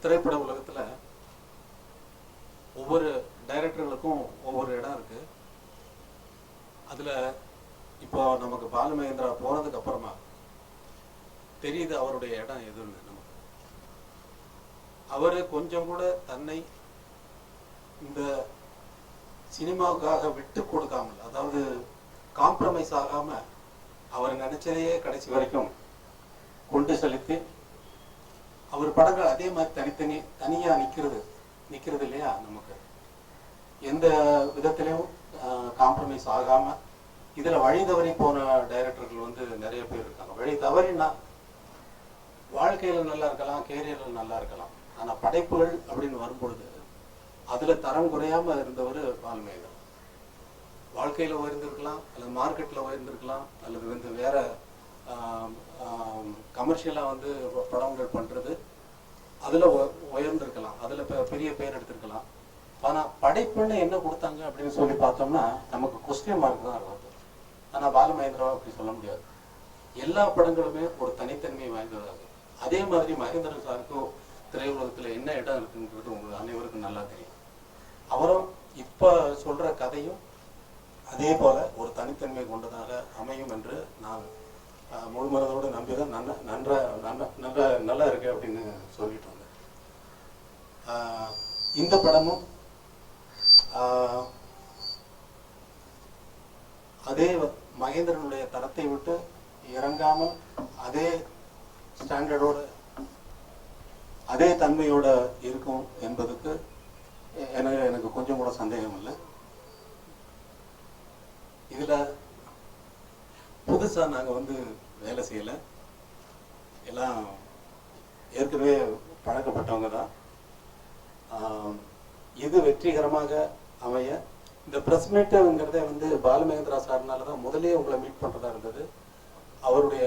திரைப்பட உலகத்துல ஒவ்வொரு டைரக்டர்களுக்கும் ஒவ்வொரு இடம் இருக்கு. அதுல இப்போ நமக்கு பாலு மகேந்திரா போனதுக்கு அப்புறமா தெரியுது அவருடைய இடம் எதுன்னு. நமக்கு அவரு கொஞ்சம் கூட தன்னை இந்த சினிமாவுக்காக விட்டு கொடுக்காமல், அதாவது காம்ப்ரமைஸ் ஆகாம அவர் நினைச்சதையே கடைசி வரைக்கும் கொண்டு செலுத்தி அவர் படங்கள் அதே மாதிரி தனியா நிக்கிறது இல்லையா. நமக்கு எந்த விதத்திலையும் காம்ப்ரமைஸ் ஆகாம இதுல வழி தவறி போன டைரக்டர்கள் வந்து நிறைய பேர் இருக்காங்க. வழி தவறினா வாழ்க்கையில நல்லா இருக்கலாம், கேரியர்ல நல்லா இருக்கலாம், ஆனா படைப்புகள் அப்படின்னு வரும்பொழுது அதுல தரம் குறையாம இருந்தவர் பாலு மகேந்திரா. வாழ்க்கையில உயர்ந்திருக்கலாம், அல்லது மார்க்கெட்ல உயர்ந்திருக்கலாம், அல்லது வந்து வேற கமர்ஷியலா வந்து படங்கள் பண்றது அதுல உயர்ந்திருக்கலாம், அதுல பெரிய பேர் எடுத்திருக்கலாம். ஆனா படைப்புன்னு என்ன கொடுத்தாங்க அப்படின்னு சொல்லி பார்த்தோம்னா நமக்கு கொஸ்டின் மார்க் தான் இருக்கும். ஆனா பாலு மகேந்திராவை அப்படி சொல்ல முடியாது. எல்லா படங்களுமே ஒரு தனித்தன்மை வாய்ந்ததாக. அதே மாதிரி மகேந்திரன் சாருக்கும் திரையுலகத்துல என்ன இடம் இருக்குன்றது உங்களுக்கு அனைவருக்கும் நல்லா தெரியும். அவரும் இப்ப சொல்ற கதையும் அதே போல ஒரு தனித்தன்மை கொண்டதாக அமையும் என்று நான் முழுமனதோடு நம்பிதான் நல்லா இருக்கு அப்படின்னு சொல்லிட்டு வந்தேன். இந்த படமும் அதே மகேந்திரனுடைய தரத்தை விட்டு இறங்காமல் அதே ஸ்டாண்டர்டோட அதே தன்மையோட இருக்கும் என்பதுக்கு எனக்கு கொஞ்சம் கூட சந்தேகம் இல்லை. இதுல புதுசா நாங்க வந்து வேலை செய்யல, எல்லாம் ஏற்கனவே பழக்கப்பட்டவங்க தான். இது வெற்றிகரமாக அமைய இந்த பிரஸ் மீட்டுங்கிறதே வந்து பாலு மகேந்திரா சார்னாலதான் முதலே உங்களை மீட் பண்றதா இருந்தது. அவருடைய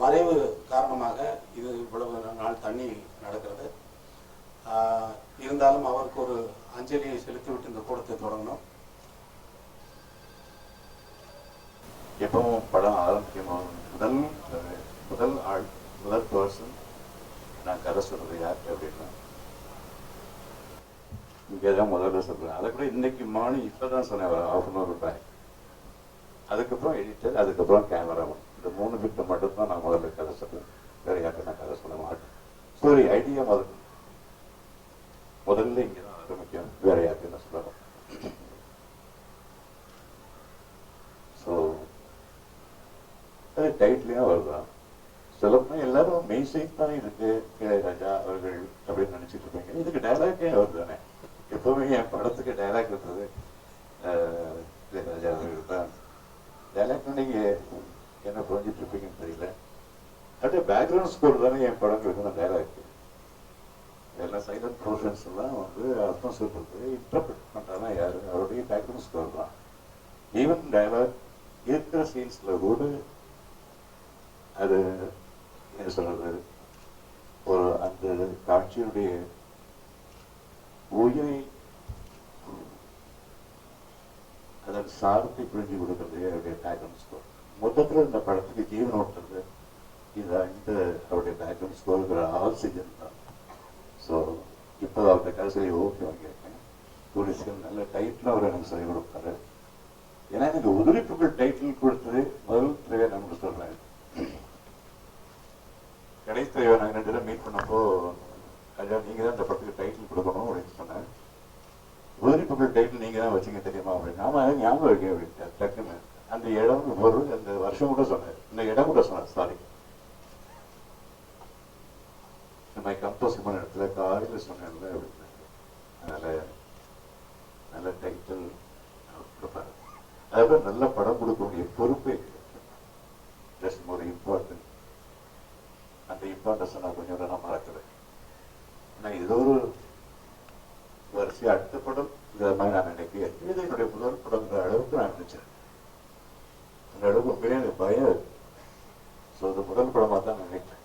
மறைவு காரணமாக இது இவ்வளவு நாள் தண்ணி நடக்கிறது. இருந்தாலும் அவருக்கு ஒரு அஞ்சலியை செலுத்திவிட்டு இந்த கூடத்தை தொடங்கணும். எப்பவும் படம் ஆரம்பிக்கும் முதல் பர்சன் நான் கதை சொல்றது யாருக்கு அப்படின்னா இங்கேதான் முதல்ல சொல்றேன். அதை கூட இன்னைக்கு மார்னிங் இப்பதான் சொன்னேன், ஒரு ½ hour பேக். அதுக்கப்புறம் எடிட்டர், அதுக்கப்புறம் கேமராமேன், இந்த 3 பேருக்கு மட்டும்தான் நான் முதல்ல கதை சொல்றேன். வேற யாருக்கும் நான் கதை சொல்ல மாட்டேன். ஸ்டோரி ஐடியா முதல்ல இங்கதான் ஆரம்பிக்கும், வேற யாருக்கும் நான் சொல்லணும். ஸோ அது டைட்டிலையும் வருதான் சொல்லப்போனா எல்லாரும் மெய்சைட் தானே இருக்கு, இளையராஜா அவர்கள் அப்படின்னு நினைச்சிட்டு இருப்பீங்க. இதுக்கு டைலாக்கே அவர் தானே. எப்பவுமே என் படத்துக்கு டைலாக் இருந்தது இளையராஜா அவர்கள் தான். டைலாக் நீங்க என்ன புரிஞ்சிட்டு இருப்பீங்கன்னு தெரியல. அப்படியே பேக்ரவுண்ட் ஸ்கோர் தானே என் படங்களுக்கு நான் டைலாக். எல்லாம் சைலண்ட் ப்ரொஃபஷன்ஸ் எல்லாம் வந்து அர்த்தம் சொல்றது இன்டர்பிரட் பண்றாங்க யாரு, அவருடைய பேக்ரவுண்ட் ஸ்கோர் தான். ஈவன் டைலாக் இருக்கிற சீன்ஸ்ல கூட அது என்ன சொல்றது, ஒரு அந்த காட்சியுடைய உயிரை அதன் சாரத்தை புரிஞ்சு கொடுக்கறது அவருடைய பேக்ரவுண்ட் ஸ்கோர். மொத்தத்தில் இந்த படத்துக்கு ஜீவன் ஓட்டுறது இந்த அவருடைய பேக்ரவுண்ட் ஸ்கோருங்கிற ஆக்சிஜன் தான். ஸோ இப்போ அவருடைய கதை சொல்லி ஓகே வாங்கியிருக்கேன். டூரிஸ்ட்கள் நல்ல டைட்டில் அவர் எனக்கு சொல்லி கொடுப்பாரு. ஏன்னா எனக்கு உதிரிப்புகள் டைட்டில் கொடுத்தது முதல் திரையை நான் சொல்றேன். கடைசி திரையை நாங்கள் 2 பேரும் மீட் பண்ணப்போ ஐயா நீங்க தான் இந்த படத்துக்கு டைட்டில் கொடுக்கணும் அப்படின்னு சொன்னேன். உதிரிப்புகள் டைட்டில் நீங்க தான் வச்சுங்க தெரியுமா அப்படின்னு. ஆமா ஞாபகம் இருக்கேன் அப்படின்னு டக்குன்னு அந்த இடம் ஒரு அந்த வருஷம் கூட சொன்னார், இந்த இடம் கூட சொன்னார். சாரி நம்ம கம்போஸ் பண்ண இடத்துல காலையில் சொன்னேன்ல அப்படின்னு. அதனால நல்ல டைட்டில் கொடுப்பாரு. அதாவது நல்ல படம் கொடுக்கக்கூடிய பொறுப்பே ஜஸ்ட் ஒரு இம்பார்ட்டன்ட். அந்த இம்பார்ட்டன்ஸை நான் கொஞ்சம் நான் மறக்கிறேன். ஏன்னா இது ஒரு வரிசை அடுத்த படம் இந்த மாதிரி நான் நினைக்கிறேன். இது என்னுடைய முதல் படங்கிற அளவுக்கு நான் நினைச்சேன். அந்த அளவுக்கு உண்மையிலே எனக்கு பயம் இருக்கு. ஸோ அது முதல் படமாக தான் நினைக்கிறேன்.